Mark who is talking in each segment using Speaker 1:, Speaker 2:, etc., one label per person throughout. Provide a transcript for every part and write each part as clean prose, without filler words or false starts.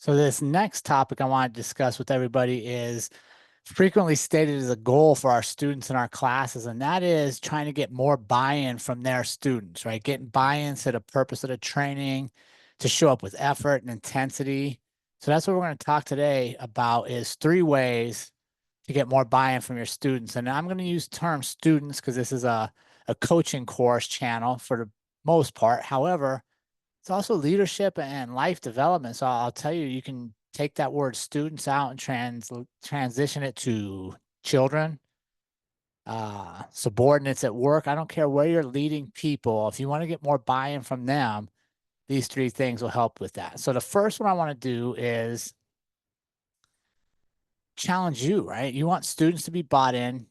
Speaker 1: So this next topic I want to discuss with everybody is frequently stated as a goal for our students in our classes, and that is trying to get more buy-in from their students, right? Getting buy-in to the purpose of the training, to show up with effort and intensity. So that's what we're going to talk today about is 3 ways to get more buy-in from your students. And I'm going to use term students because this is a coaching course channel for the most part. However, it's also leadership and life development. So I'll tell you, you can take that word students out and transition it to children, subordinates at work. I don't care where you're leading people. If you want to get more buy-in from them, these 3 things will help with that. So the first one I want to do is challenge you, right? You want students to be bought in.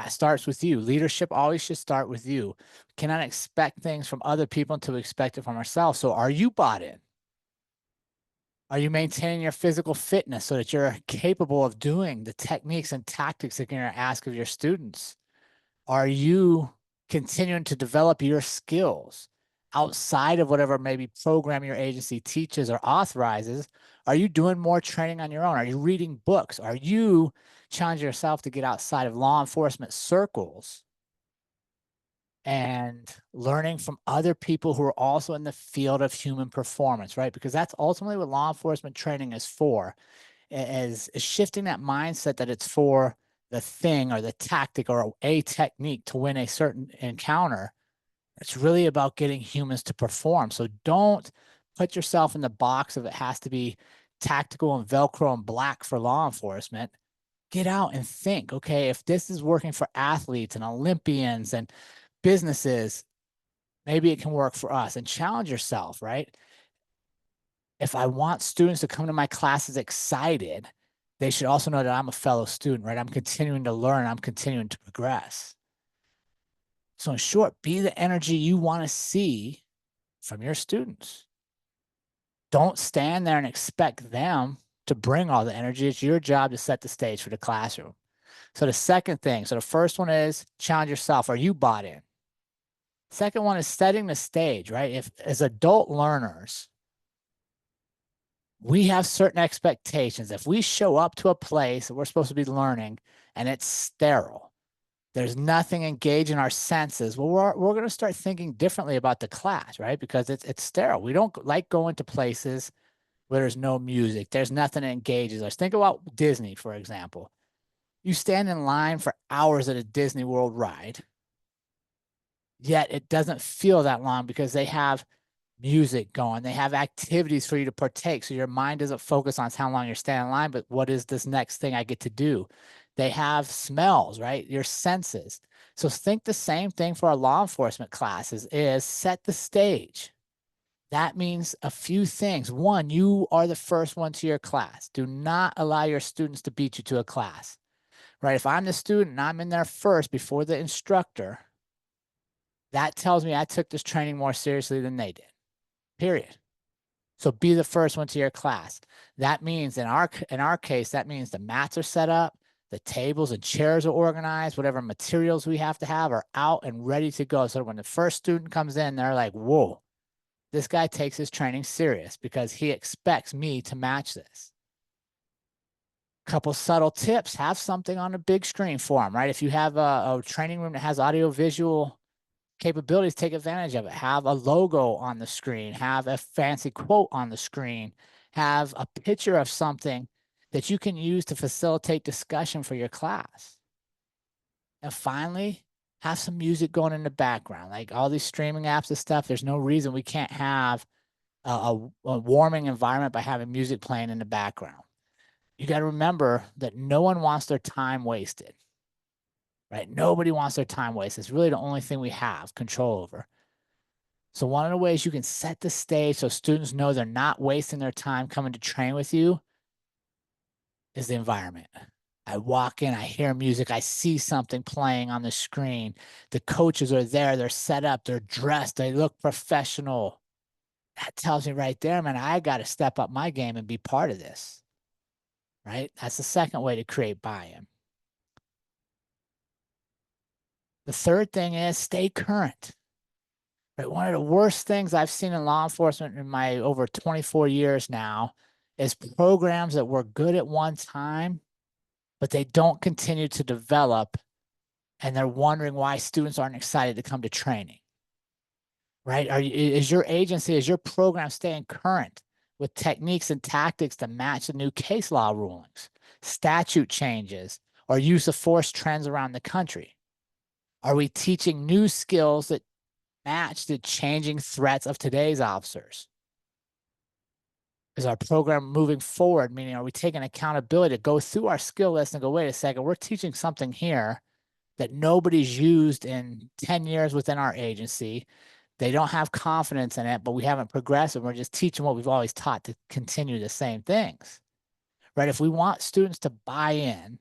Speaker 1: Starts with you. Leadership always should start with you. We cannot expect things from other people until we expect it from ourselves. So are you bought in? Are you maintaining your physical fitness so that you're capable of doing the techniques and tactics that you're going to ask of your students? Are you continuing to develop your skills outside of whatever maybe program your agency teaches or authorizes? Are you doing more training on your own? Are you reading books? Are you challenging yourself to get outside of law enforcement circles and learning from other people who are also in the field of human performance, right? Because that's ultimately what law enforcement training is for, is shifting that mindset that it's for the thing or the tactic or a technique to win a certain encounter. It's really about getting humans to perform. So don't put yourself in the box of it has to be tactical and Velcro and black for law enforcement. Get out and think, okay, if this is working for athletes and Olympians and businesses, maybe it can work for us, and challenge yourself, right? If I want students to come to my classes excited, they should also know that I'm a fellow student, right? I'm continuing to learn, I'm continuing to progress. So in short, be the energy you want to see from your students. Don't stand there and expect them to bring all the energy. It's your job to set the stage for the classroom. So the second thing, so the first one is challenge yourself. Are you bought in? Second one is setting the stage, right? If as adult learners, we have certain expectations. If we show up to a place that we're supposed to be learning and it's sterile, there's nothing engaging our senses, well, we're going to start thinking differently about the class, right? Because it's sterile. We don't like going to places where there's no music. There's nothing that engages us. Think about Disney, for example. You stand in line for hours at a Disney World ride, yet it doesn't feel that long because they have music going. They have activities for you to partake. So your mind doesn't focus on how long you're standing in line, but what is this next thing I get to do? They have smells, right? Your senses. So think the same thing for our law enforcement classes is set the stage. That means a few things. One, you are the first one to your class. Do not allow your students to beat you to a class, right? If I'm the student and I'm in there first before the instructor, that tells me I took this training more seriously than they did, period. So be the first one to your class. That means in our case, that means the mats are set up, the tables and chairs are organized, whatever materials we have to have are out and ready to go. So when the first student comes in, they're like, whoa, this guy takes his training serious because he expects me to match this. Couple subtle tips, have something on a big screen for them, right? If you have a training room that has audio visual capabilities, take advantage of it. Have a logo on the screen, have a fancy quote on the screen, have a picture of something that you can use to facilitate discussion for your class. And finally, have some music going in the background. Like all these streaming apps and stuff, there's no reason we can't have a warming environment by having music playing in the background. You got to remember that no one wants their time wasted, right? Nobody wants their time wasted. It's really the only thing we have control over. So one of the ways you can set the stage so students know they're not wasting their time coming to train with you is the environment. I walk in, I hear music, I see something playing on the screen. The coaches are there, they're set up, they're dressed, they look professional. That tells me right there, man, I got to step up my game and be part of this, right? That's the second way to create buy-in. The third thing is stay current. Right? One of the worst things I've seen in law enforcement in my over 24 years now is programs that were good at one time, but they don't continue to develop, and they're wondering why students aren't excited to come to training. Right? Is your agency, is your program staying current with techniques and tactics to match the new case law rulings, statute changes, or use of force trends around the country? Are we teaching new skills that match the changing threats of today's officers? Is our program moving forward? Meaning, are we taking accountability to go through our skill list and go, wait a second, we're teaching something here that nobody's used in 10 years within our agency. They don't have confidence in it, but we haven't progressed, and we're just teaching what we've always taught to continue the same things, right? If we want students to buy in,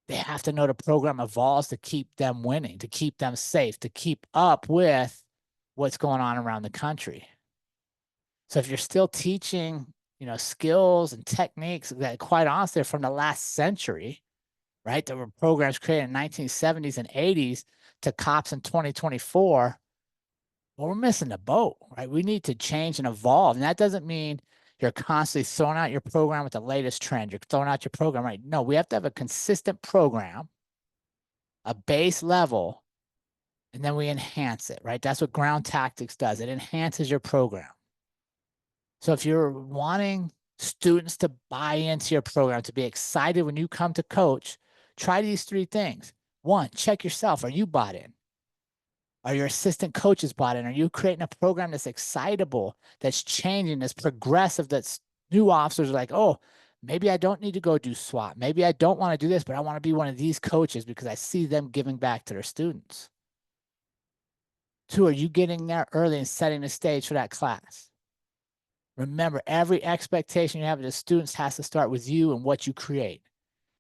Speaker 1: they have to know the program evolves to keep them winning, to keep them safe, to keep up with what's going on around the country. So if you're still teaching, skills and techniques that quite honestly are from the last century, right? There were programs created in the 1970s and 80s to cops in 2024. Well, we're missing the boat, right? We need to change and evolve. And that doesn't mean you're constantly throwing out your program with the latest trend. You're throwing out your program, right? No, we have to have a consistent program, a base level, and then we enhance it, right? That's what Ground Tactics does. It enhances your program. So if you're wanting students to buy into your program, to be excited when you come to coach, try these 3 things. 1, check yourself. Are you bought in? Are your assistant coaches bought in? Are you creating a program that's excitable, that's changing, that's progressive, that's new officers are like, oh, maybe I don't need to go do SWAT. Maybe I don't want to do this, but I want to be one of these coaches because I see them giving back to their students. 2, are you getting there early and setting the stage for that class? Remember, every expectation you have of the students has to start with you and what you create.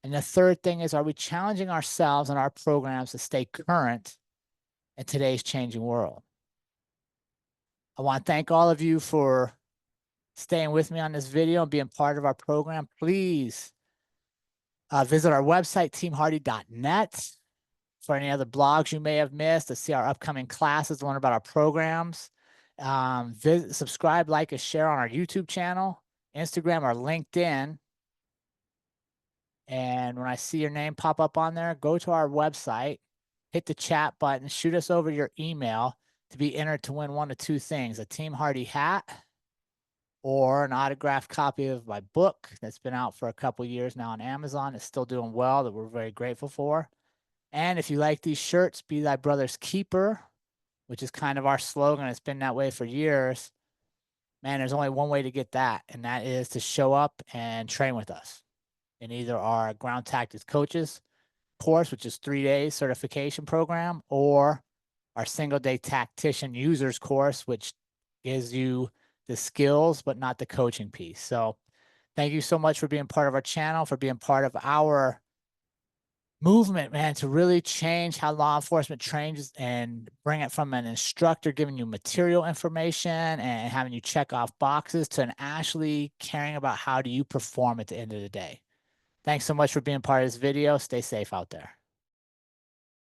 Speaker 1: And the 3rd thing is, are we challenging ourselves and our programs to stay current in today's changing world? I want to thank all of you for staying with me on this video and being part of our program. Please visit our website, teamhardy.net, for any other blogs you may have missed, to see our upcoming classes, to learn about our programs. Subscribe, like, and share on our YouTube channel, Instagram, or LinkedIn. And when I see your name pop up on there, go to our website, hit the chat button, shoot us over your email to be entered to win 1 of 2 things: a Team Hardy hat or an autographed copy of my book that's been out for a couple years now on Amazon. It's still doing well, that we're very grateful for. And if you like these shirts, Be Thy Brother's Keeper, which is kind of our slogan. It's been that way for years. Man, there's only one way to get that, and that is to show up and train with us in either our Ground Tactics Coaches course, which is 3 days certification program, or our single-day Tactician Users course, which gives you the skills but not the coaching piece. So thank you so much for being part of our channel, for being part of our movement, man, to really change how law enforcement trains and bring it from an instructor giving you material information and having you check off boxes to an actually caring about how do you perform at the end of the day. Thanks so much for being part of this video. Stay safe out there.